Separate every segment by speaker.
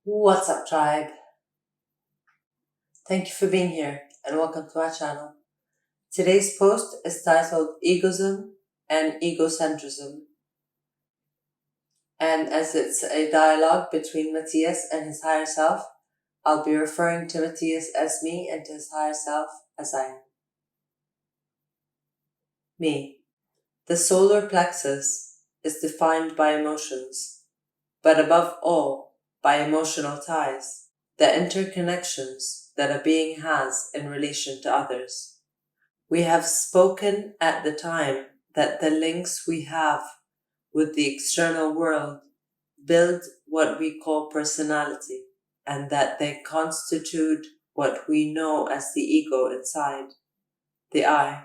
Speaker 1: What's up, tribe? Thank you for being here and welcome to my channel. Today's post is titled Egoism and Egocentrism, and as it's a dialogue between Matias and his higher self, I'll be referring to Matias as me and to his higher self as I am. Me. The solar plexus is defined by emotions, but above all, by emotional ties, the interconnections that a being has in relation to others. We have spoken at the time that the links we have with the external world build what we call personality, and that they constitute what we know as the ego inside, the I,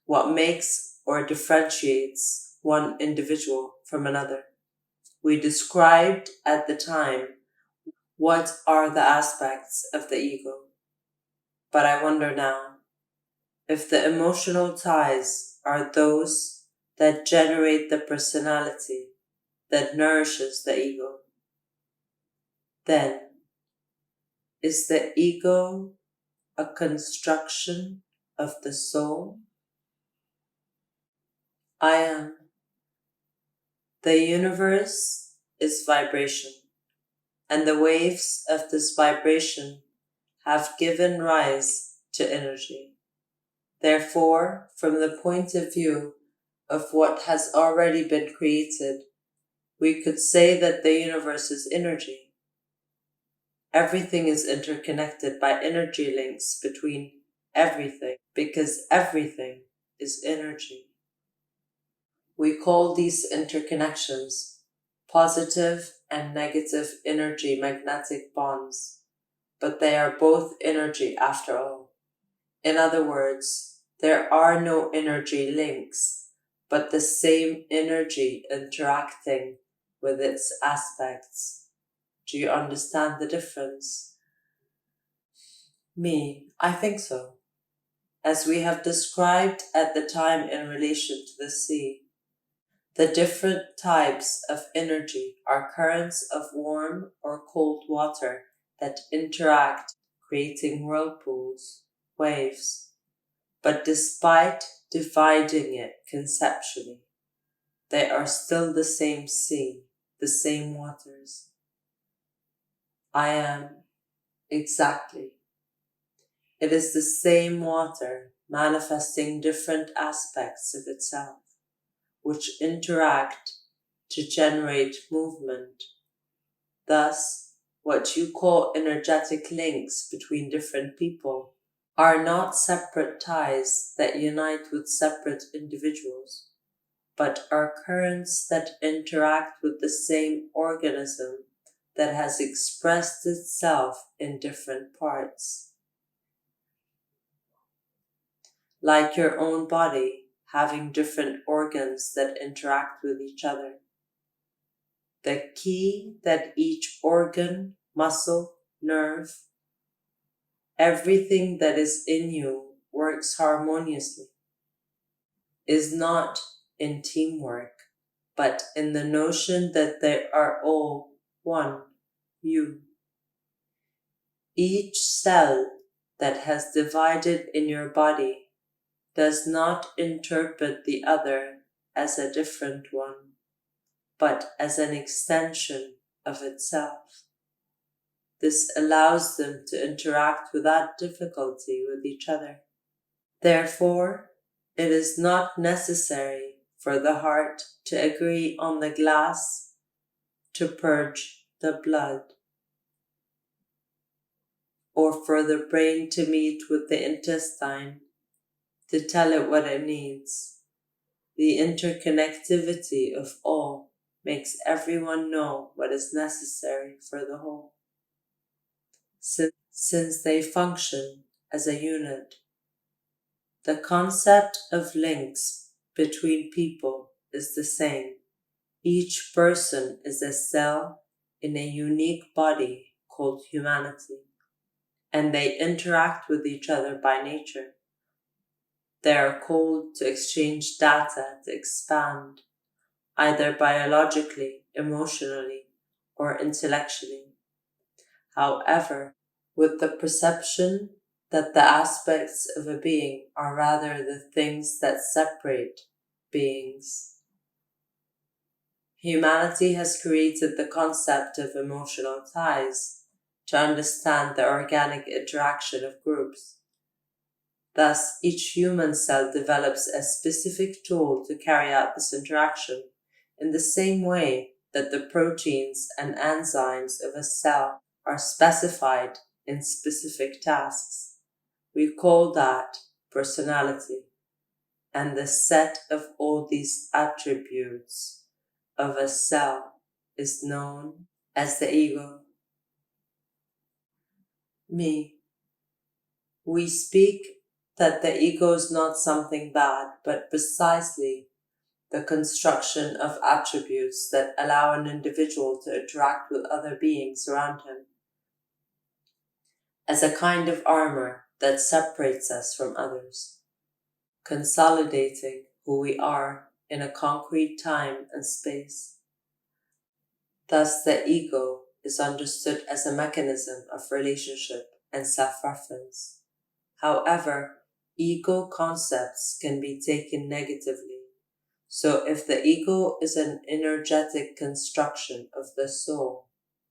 Speaker 1: what makes or differentiates one individual from another. We described at the time what are the aspects of the ego, but I wonder now, if the emotional ties are those that generate the personality that nourishes the ego, then is the ego a construction of the soul? I am. The universe is vibration, and the waves of this vibration have given rise to energy. Therefore, from the point of view of what has already been created, we could say that the universe is energy. Everything is interconnected by energy links between everything, because everything is energy. We call these interconnections positive and negative energy magnetic bonds, but they are both energy after all. In other words, there are no energy links, but the same energy interacting with its aspects. Do you understand the difference? Me, I think so. As we have described at the time in relation to the sea, the different types of energy are currents of warm or cold water that interact, creating whirlpools, waves. But despite dividing it conceptually, they are still the same sea, the same waters. I am exactly. It is the same water manifesting different aspects of itself, which interact to generate movement. Thus, what you call energetic links between different people are not separate ties that unite with separate individuals, but are currents that interact with the same organism that has expressed itself in different parts. Like your own body having different organs that interact with each other. The key that each organ, muscle, nerve, everything that is in you works harmoniously, is not in teamwork, but in the notion that they are all one, you. Each cell that has divided in your body does not interpret the other as a different one, but as an extension of itself. This allows them to interact without difficulty with each other. Therefore, it is not necessary for the heart to agree on the glass to purge the blood, or for the brain to meet with the intestine to tell it what it needs. The interconnectivity of all makes everyone know what is necessary for the whole. Since they function as a unit, the concept of links between people is the same. Each person is a cell in a unique body called humanity, and they interact with each other by nature. They are called to exchange data to expand, either biologically, emotionally, or intellectually. However, with the perception that the aspects of a being are rather the things that separate beings. Humanity has created the concept of emotional ties to understand the organic interaction of groups. Thus, each human cell develops a specific tool to carry out this interaction, in the same way that the proteins and enzymes of a cell are specified in specific tasks. We call that personality, and the set of all these attributes of a cell is known as the ego. Me. We speak that the ego is not something bad, but precisely the construction of attributes that allow an individual to interact with other beings around him, as a kind of armor that separates us from others, consolidating who we are in a concrete time and space. Thus, the ego is understood as a mechanism of relationship and self-reference. However, ego concepts can be taken negatively. So if the ego is an energetic construction of the soul,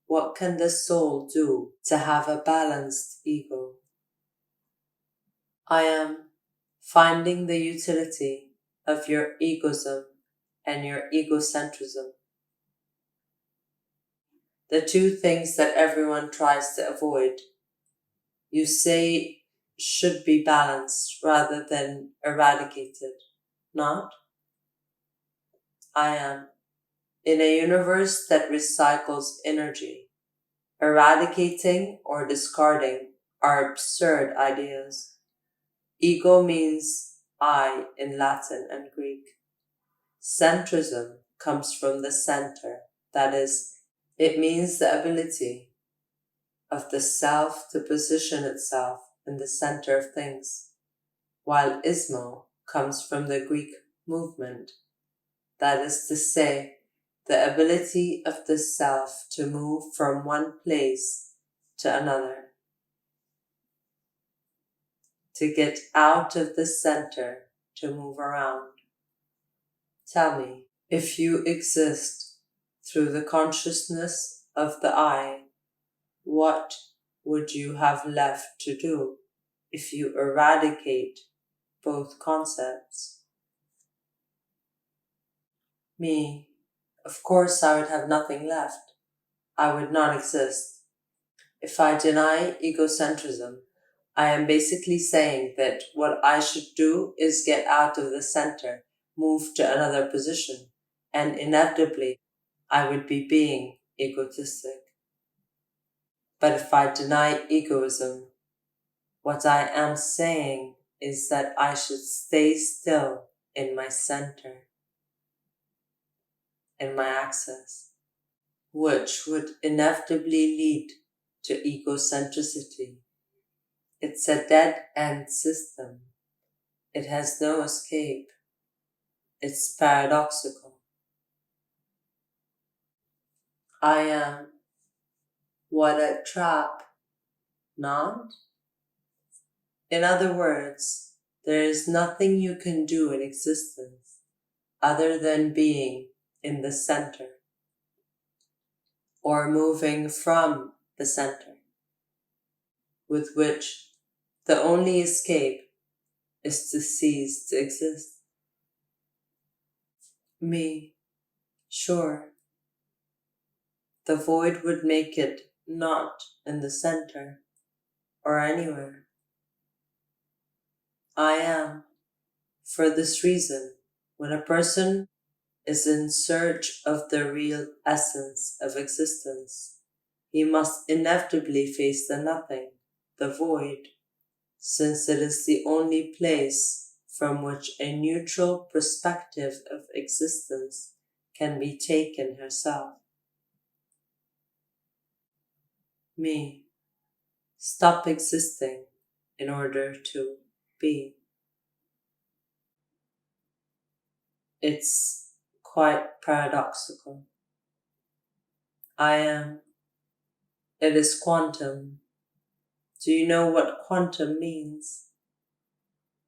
Speaker 1: what can the soul do to have a balanced ego? I am finding the utility of your egoism and your egocentrism, the two things that everyone tries to avoid. You say should be balanced rather than eradicated, not? I am. In a universe that recycles energy, eradicating or discarding are absurd ideas. Ego means I in Latin and Greek. Centrism comes from the center, that is, it means the ability of the self to position itself in the center of things, while ismo comes from the Greek movement, that is to say, the ability of the self to move from one place to another, to get out of the center, to move around. Tell me, if you exist through the consciousness of the I, what would you have left to do if you eradicate both concepts? Me, of course I would have nothing left. I would not exist. If I deny egocentrism, I am basically saying that what I should do is get out of the center, move to another position, and inevitably I would be being egotistic. But if I deny egoism, what I am saying is that I should stay still in my center, in my axis, which would inevitably lead to egocentricity. It's a dead-end system. It has no escape. It's paradoxical. I am. What a trap, not? In other words, there is nothing you can do in existence other than being in the center, or moving from the center, with which the only escape is to cease to exist. Me, sure. The void would make it not in the center, or anywhere. I am. For this reason, when a person is in search of the real essence of existence, he must inevitably face the nothing, the void, since it is the only place from which a neutral perspective of existence can be taken herself. Me, stop existing in order to be. It's quite paradoxical. I am. It is quantum. Do you know what quantum means?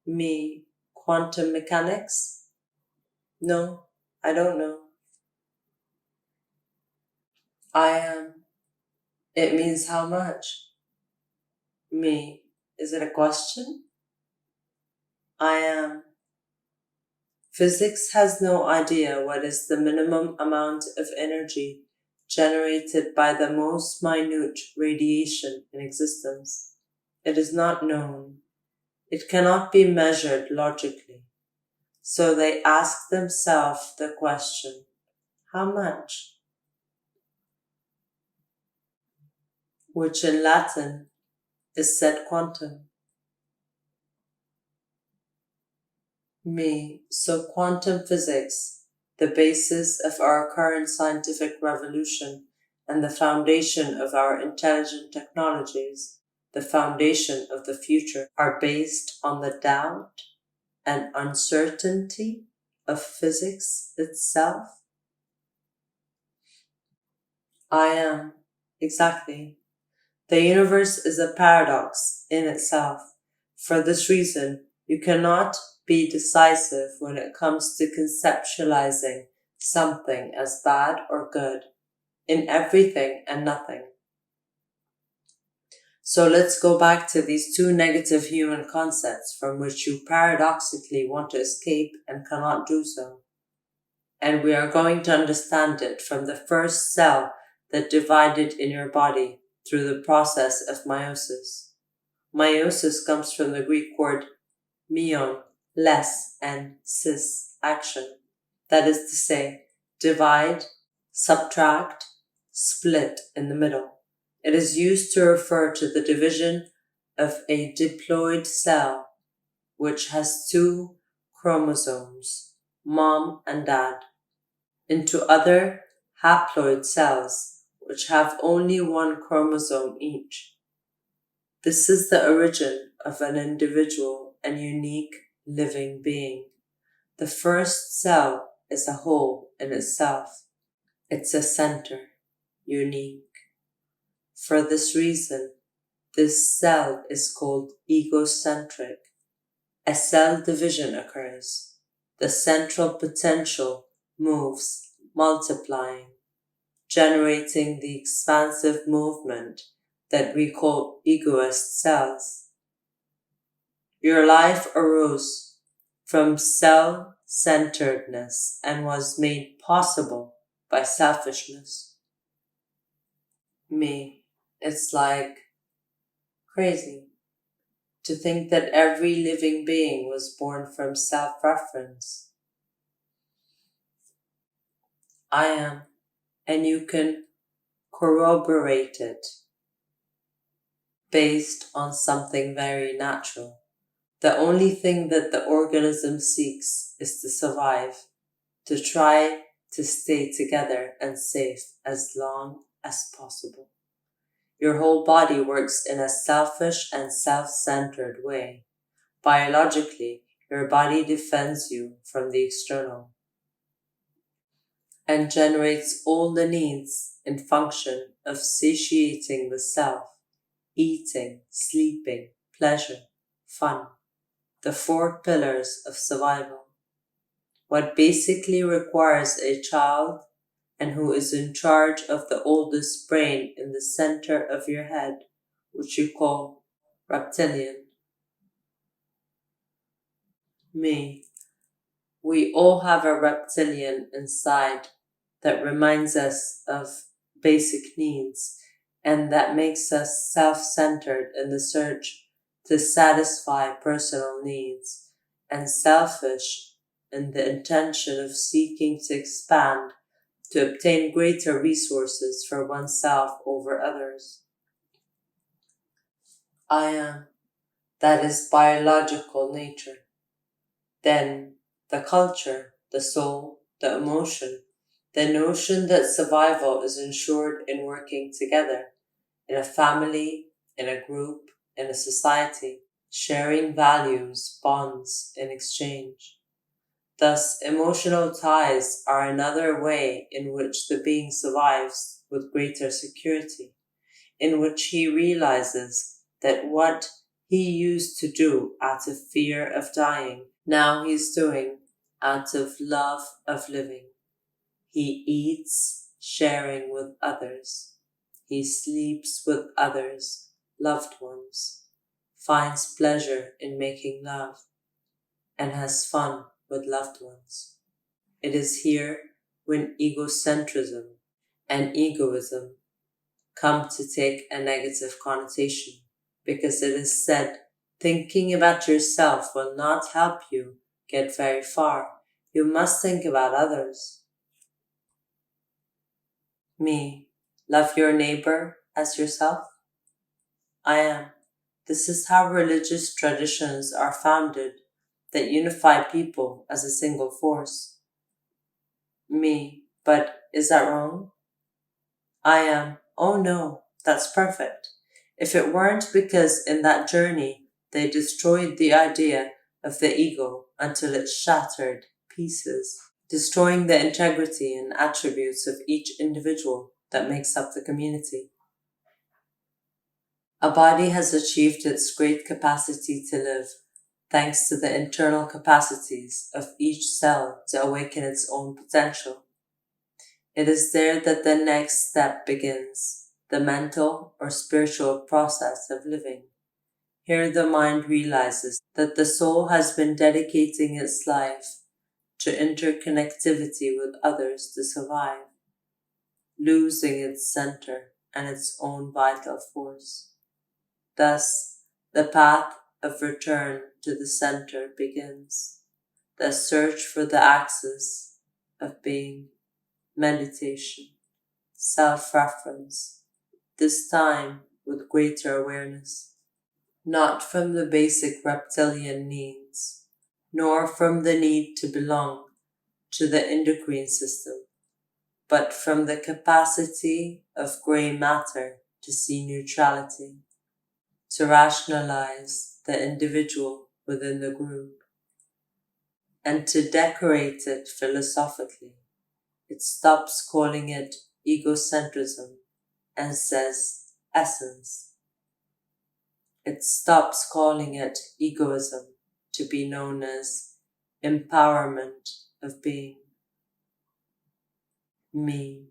Speaker 1: Me. Quantum mechanics? No, I don't know. I am. It means how much? Me. Is it a question? I am. Physics has no idea what is the minimum amount of energy generated by the most minute radiation in existence. It is not known. It cannot be measured logically. So they ask themselves the question, how much? Which in Latin is said quantum. Me. So quantum physics, the basis of our current scientific revolution and the foundation of our intelligent technologies, the foundation of the future, are based on the doubt and uncertainty of physics itself? I am. Exactly. The universe is a paradox in itself. For this reason, you cannot be decisive when it comes to conceptualizing something as bad or good in everything and nothing. So let's go back to these two negative human concepts from which you paradoxically want to escape and cannot do so. And we are going to understand it from the first cell that divided in your body through the process of meiosis. Meiosis comes from the Greek word meion, less, and sis, action. That is to say, divide, subtract, split in the middle. It is used to refer to the division of a diploid cell, which has two chromosomes, mom and dad, into other haploid cells, which have only one chromosome each. This is the origin of an individual and unique living being. The first cell is a whole in itself. It's a center, unique. For this reason, this cell is called egocentric. A cell division occurs. The central potential moves, multiplying, generating the expansive movement that we call egoist cells. Your life arose from self-centeredness and was made possible by selfishness. Me, it's like crazy to think that every living being was born from self-reference. I am, and you can corroborate it based on something very natural. The only thing that the organism seeks is to survive, to try to stay together and safe as long as possible. Your whole body works in a selfish and self-centered way. Biologically, your body defends you from the external and generates all the needs in function of satiating the self, eating, sleeping, pleasure, fun, the four pillars of survival. What basically requires a child and who is in charge of the oldest brain in the center of your head, which you call reptilian. Me. We all have a reptilian inside that reminds us of basic needs and that makes us self-centered in the search to satisfy personal needs and selfish in the intention of seeking to expand to obtain greater resources for oneself over others. I am. That is biological nature. Then the culture, the soul, the emotion, the notion that survival is ensured in working together, in a family, in a group, in a society, sharing values, bonds in exchange. Thus, emotional ties are another way in which the being survives with greater security, in which he realizes that what he used to do out of fear of dying, now he's doing out of love of living. He eats, sharing with others. He sleeps with others, loved ones, finds pleasure in making love, and has fun with loved ones. It is here when egocentrism and egoism come to take a negative connotation, because it is said thinking about yourself will not help you get very far. You must think about others. Me, love your neighbor as yourself? I am. This is how religious traditions are founded that unify people as a single force. Me, but is that wrong? I am. Oh no, that's perfect. If it weren't because in that journey they destroyed the idea of the ego until it shattered pieces, destroying the integrity and attributes of each individual that makes up the community. A body has achieved its great capacity to live thanks to the internal capacities of each cell to awaken its own potential. It is there that the next step begins, the mental or spiritual process of living. Here the mind realizes that the soul has been dedicating its life to interconnectivity with others to survive, losing its center and its own vital force. Thus, the path of return to the center begins, the search for the axis of being, meditation, self-reference, this time with greater awareness, not from the basic reptilian needs, nor from the need to belong to the endocrine system, but from the capacity of gray matter to see neutrality, to rationalize the individual within the group, and to decorate it philosophically. It stops calling it egocentrism and says essence. It stops calling it egoism to be known as empowerment of being. Me,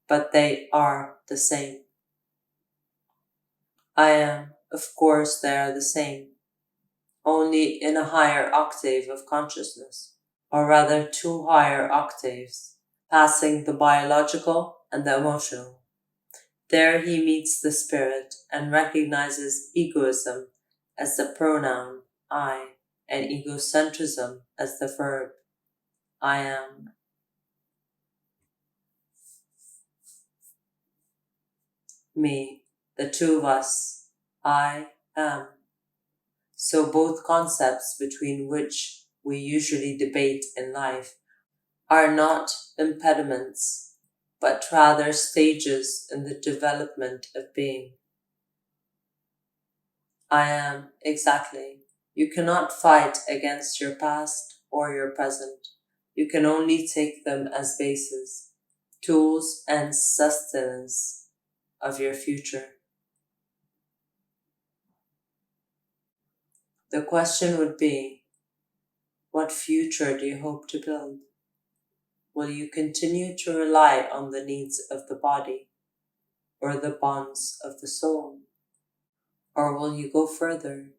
Speaker 1: but they are the same. I am, of course, they are the same, only in a higher octave of consciousness, or rather 2 higher octaves, passing the biological and the emotional. There he meets the spirit and recognizes egoism as the pronoun I and egocentrism as the verb I am. Me, the 2 of us, I am. So both concepts between which we usually debate in life are not impediments, but rather stages in the development of being. I am, exactly. You cannot fight against your past or your present. You can only take them as bases, tools and sustenance of your future. The question would be, what future do you hope to build? Will you continue to rely on the needs of the body or the bonds of the soul? Or will you go further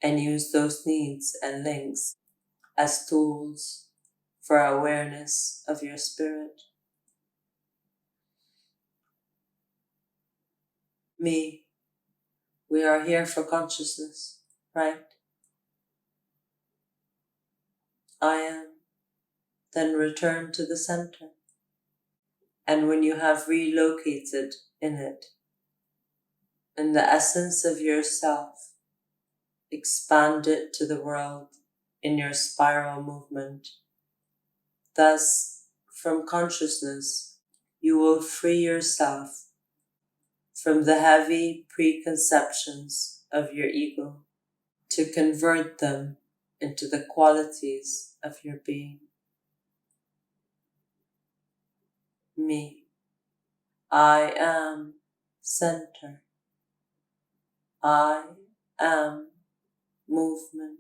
Speaker 1: and use those needs and links as tools for awareness of your spirit? Me, we are here for consciousness, right? I am. Then return to the center. And when you have relocated in it, in the essence of yourself, expand it to the world in your spiral movement. Thus, from consciousness, you will free yourself from the heavy preconceptions of your ego to convert them into the qualities of your being. Me. I am center. I am movement.